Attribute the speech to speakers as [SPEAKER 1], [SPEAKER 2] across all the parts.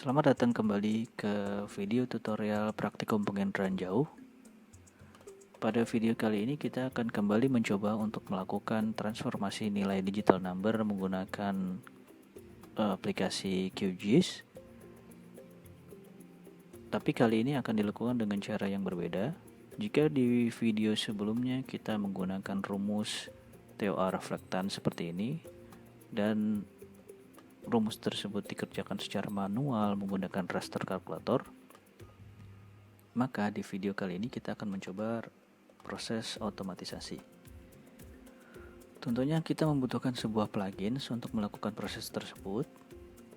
[SPEAKER 1] Selamat datang kembali ke video tutorial praktikum penginderaan jauh. Pada video kali ini kita akan kembali mencoba untuk melakukan transformasi nilai digital number menggunakan aplikasi QGIS. Tapi kali ini akan dilakukan dengan cara yang berbeda. Jika di video sebelumnya kita menggunakan rumus TOA reflektan seperti ini, dan rumus tersebut dikerjakan secara manual menggunakan raster kalkulator, maka di video kali ini kita akan mencoba proses otomatisasi. Tentunya kita membutuhkan sebuah plugin untuk melakukan proses tersebut.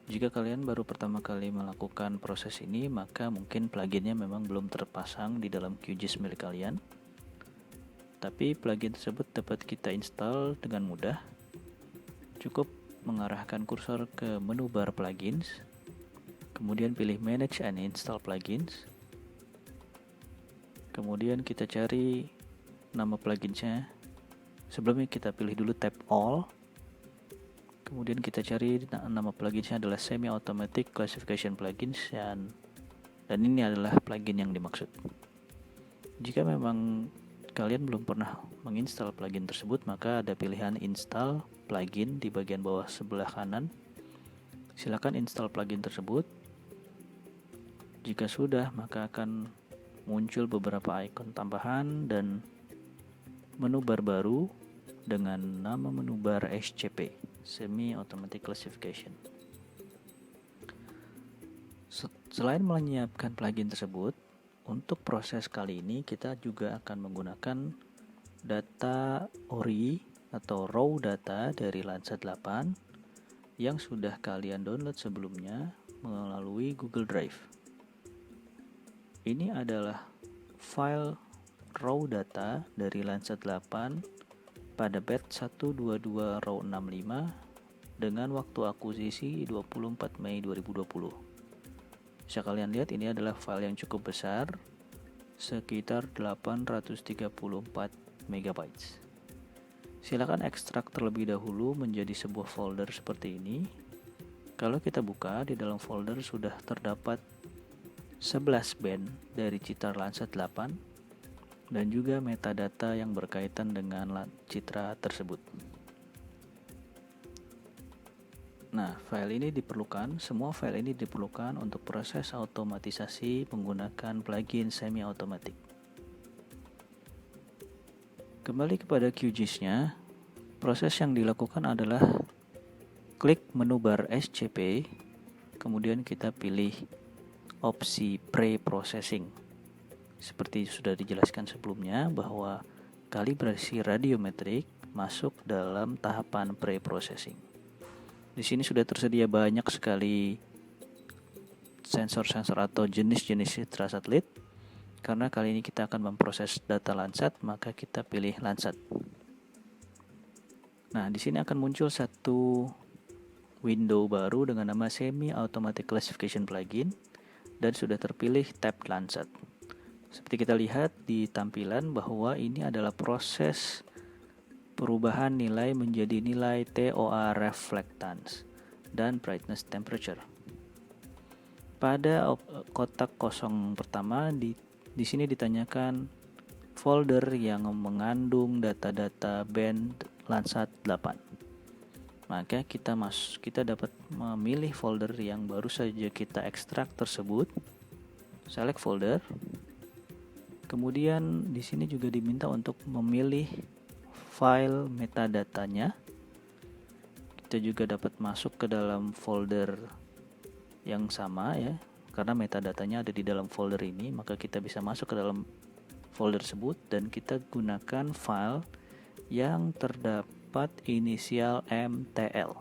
[SPEAKER 1] Jika kalian baru pertama kali melakukan proses ini, maka mungkin pluginnya memang belum terpasang di dalam QGIS milik kalian. Tapi plugin tersebut dapat kita install dengan mudah. Cukup mengarahkan kursor ke menu bar plugins, kemudian pilih manage and install plugins. Kemudian kita cari nama pluginsnya. Sebelumnya kita pilih dulu tab all. Kemudian kita cari nama pluginsnya adalah Semi Automatic Classification Plugins, dan ini adalah plugin yang dimaksud. Jika memang kalian belum pernah menginstal plugin tersebut, maka ada pilihan install plugin di bagian bawah sebelah kanan. Silakan install plugin tersebut. Jika sudah, maka akan muncul beberapa ikon tambahan dan menu bar baru dengan nama menu bar SCP, Semi Automatic Classification. Selain menyiapkan plugin tersebut, untuk proses kali ini kita juga akan menggunakan data ORI atau raw data dari Landsat 8 yang sudah kalian download sebelumnya melalui Google Drive. Ini adalah file raw data dari Landsat 8 pada batch 122 raw 65 dengan waktu akuisisi 24 Mei 2020. Bisa kalian lihat, ini adalah file yang cukup besar, sekitar 834 MB. Silakan ekstrak terlebih dahulu menjadi sebuah folder seperti ini. Kalau kita buka, di dalam folder sudah terdapat 11 band dari citra Landsat 8 dan juga metadata yang berkaitan dengan citra tersebut. Nah, semua file ini diperlukan untuk proses otomatisasi menggunakan plugin semi-automatic. Kembali kepada QGIS-nya, proses yang dilakukan adalah klik menu bar SCP, kemudian kita pilih opsi pre-processing. Seperti sudah dijelaskan sebelumnya bahwa kalibrasi radiometrik masuk dalam tahapan pre-processing. Di sini sudah tersedia banyak sekali sensor-sensor atau jenis-jenis citra satelit. Karena kali ini kita akan memproses data Landsat, maka kita pilih Landsat. Nah, di sini akan muncul satu window baru dengan nama Semi Automatic Classification Plugin dan sudah terpilih tab Landsat. Seperti kita lihat di tampilan bahwa ini adalah proses perubahan nilai menjadi nilai TOA reflectance dan brightness temperature. Pada kotak kosong pertama di sini ditanyakan folder yang mengandung data-data band Landsat 8. Maka kita dapat memilih folder yang baru saja kita ekstrak tersebut. Select folder. Kemudian di sini juga diminta untuk memilih file metadatanya. Kita juga dapat masuk ke dalam folder yang sama ya. Karena metadatanya ada di dalam folder ini, maka kita bisa masuk ke dalam folder tersebut dan kita gunakan file yang terdapat inisial MTL,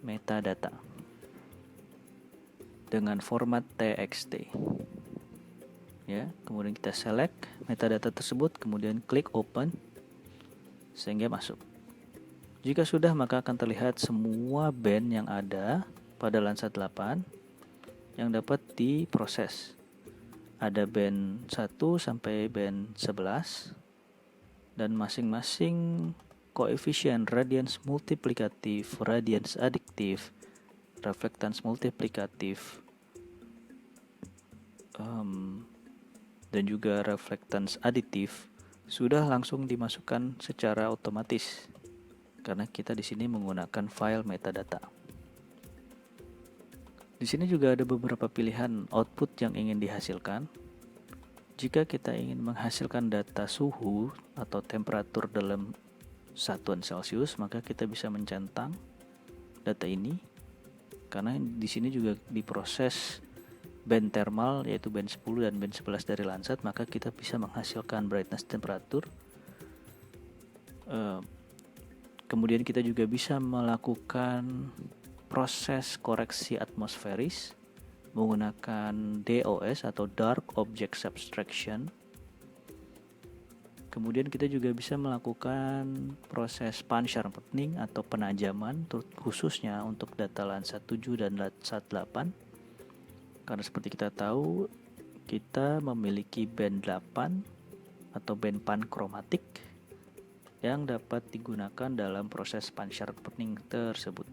[SPEAKER 1] metadata, dengan format TXT. Ya, kemudian kita select metadata tersebut, kemudian klik open sehingga masuk. Jika sudah, maka akan terlihat semua band yang ada pada Landsat 8 yang dapat diproses. Ada band 1 sampai band 11 dan masing-masing koefisien radians multiplikatif, radians adiktif, reflektans multiplikatif, dan juga reflectance aditif sudah langsung dimasukkan secara otomatis karena kita di sini menggunakan file metadata. Di sini juga ada beberapa pilihan output yang ingin dihasilkan. Jika kita ingin menghasilkan data suhu atau temperatur dalam satuan Celcius, maka kita bisa mencentang data ini karena di sini juga diproses band thermal yaitu band 10 dan band 11 dari Landsat, maka kita bisa menghasilkan brightness temperatur. Kemudian kita juga bisa melakukan proses koreksi atmosferis menggunakan DOS atau Dark Object Subtraction. Kemudian kita juga bisa melakukan proses puncharpening atau penajaman khususnya untuk data Landsat 7 dan Landsat 8. Karena seperti kita tahu, kita memiliki band 8 atau band pankromatik yang dapat digunakan dalam proses puncharpening tersebut.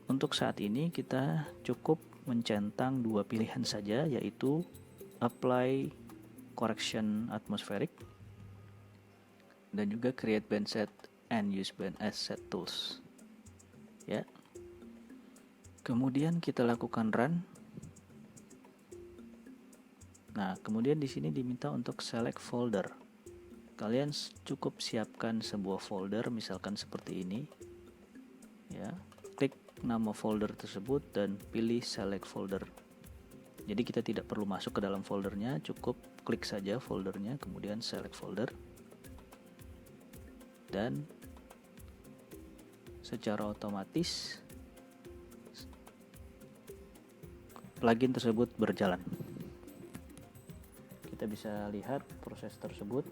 [SPEAKER 1] Untuk saat ini kita cukup mencentang dua pilihan saja, yaitu Apply Correction Atmospheric dan juga Create Band Set and Use Band as Set Tools. Ya. Kemudian kita lakukan run. Nah, kemudian di sini diminta untuk select folder. Kalian cukup siapkan sebuah folder, misalkan seperti ini. Ya, klik nama folder tersebut dan pilih select folder. Jadi kita tidak perlu masuk ke dalam foldernya, cukup klik saja foldernya, kemudian select folder. Dan secara otomatis plugin tersebut berjalan. Kita bisa lihat proses tersebut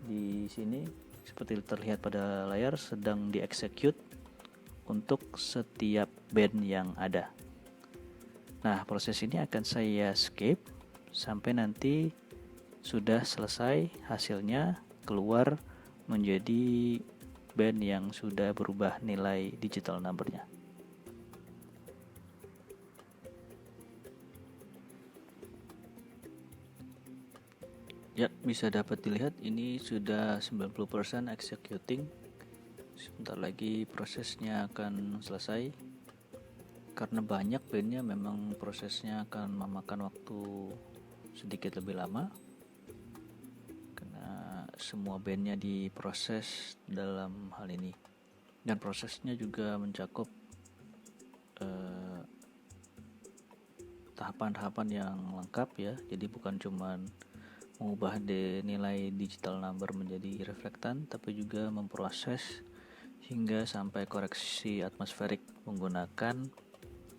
[SPEAKER 1] di sini seperti terlihat pada layar sedang di-execute untuk setiap band yang ada. Nah, proses ini akan saya skip sampai nanti sudah selesai, hasilnya keluar menjadi band yang sudah berubah nilai digital number-nya. Ya, bisa dapat dilihat ini sudah 90% executing. Sebentar lagi prosesnya akan selesai. Karena banyak bandnya memang prosesnya akan memakan waktu sedikit lebih lama. Karena semua bandnya diproses dalam hal ini. Dan prosesnya juga mencakup tahapan-tahapan yang lengkap ya. Jadi bukan cuman mengubah nilai digital number menjadi reflektan, tapi juga memproses hingga sampai koreksi atmosferik menggunakan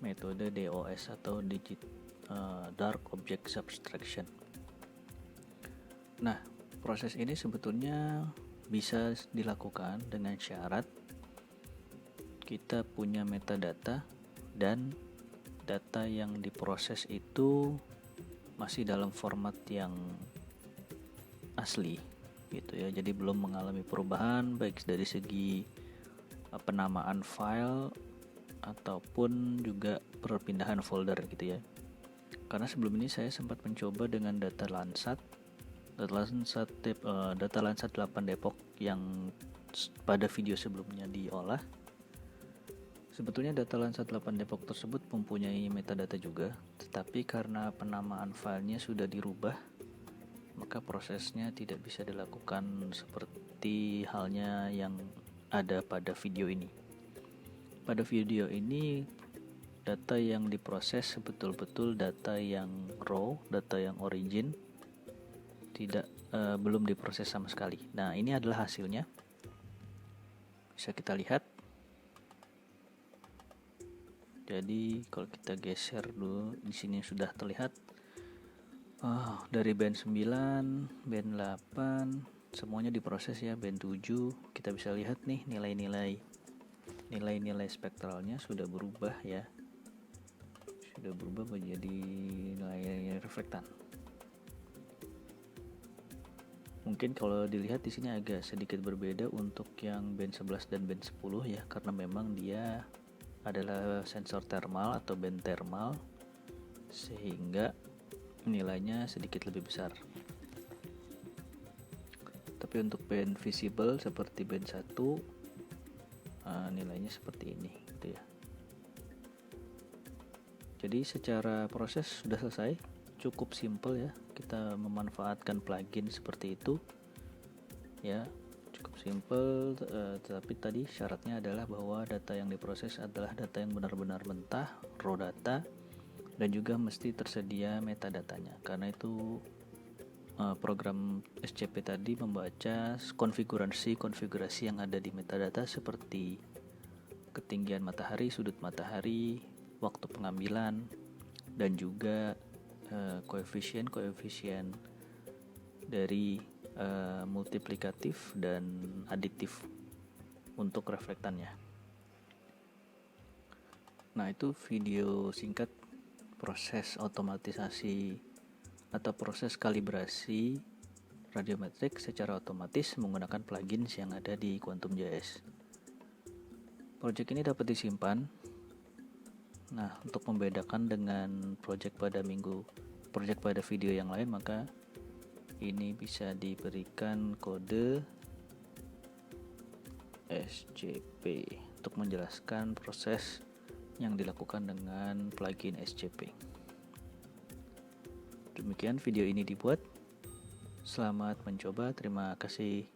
[SPEAKER 1] metode DOS atau Dark Object Subtraction. Nah, proses ini sebetulnya bisa dilakukan dengan syarat kita punya metadata dan data yang diproses itu masih dalam format yang asli gitu ya, jadi belum mengalami perubahan baik dari segi penamaan file ataupun juga perpindahan folder gitu ya. Karena sebelum ini saya sempat mencoba dengan data Landsat 8 Depok yang pada video sebelumnya diolah. Sebetulnya data Landsat 8 Depok tersebut mempunyai metadata juga, tetapi karena penamaan filenya sudah dirubah, maka prosesnya tidak bisa dilakukan seperti halnya yang ada pada video ini. Pada video ini, data yang diproses betul-betul data yang raw, data yang origin, belum diproses sama sekali. Nah, ini adalah hasilnya. Bisa kita lihat. Jadi kalau kita geser dulu, di sini sudah terlihat dari band 9, band 8 semuanya diproses ya. Band 7 kita bisa lihat nih nilai-nilai spektralnya sudah berubah ya. Sudah berubah menjadi nilai reflektan. Mungkin kalau dilihat di sini agak sedikit berbeda untuk yang band 11 dan band 10 ya, karena memang dia adalah sensor thermal atau band thermal sehingga nilainya sedikit lebih besar. Tapi untuk band visible seperti band 1 nilainya seperti ini gitu ya. Jadi secara proses sudah selesai, cukup simple ya. Kita memanfaatkan plugin seperti itu ya, cukup simple. Tetapi tadi syaratnya adalah bahwa data yang diproses adalah data yang benar-benar mentah, raw data, dan juga mesti tersedia metadatanya. Karena itu program SCP tadi membaca konfigurasi yang ada di metadata seperti ketinggian matahari, sudut matahari, waktu pengambilan, dan juga koefisien dari multiplikatif dan aditif untuk reflektannya. Nah, itu video singkat proses otomatisasi atau proses kalibrasi radiometrik secara otomatis menggunakan plugins yang ada di Quantum.js. Project ini dapat disimpan. Nah, untuk membedakan dengan project pada video yang lain, maka ini bisa diberikan kode SCP untuk menjelaskan proses yang dilakukan dengan plugin SCP. Demikian video ini dibuat. Selamat mencoba, terima kasih.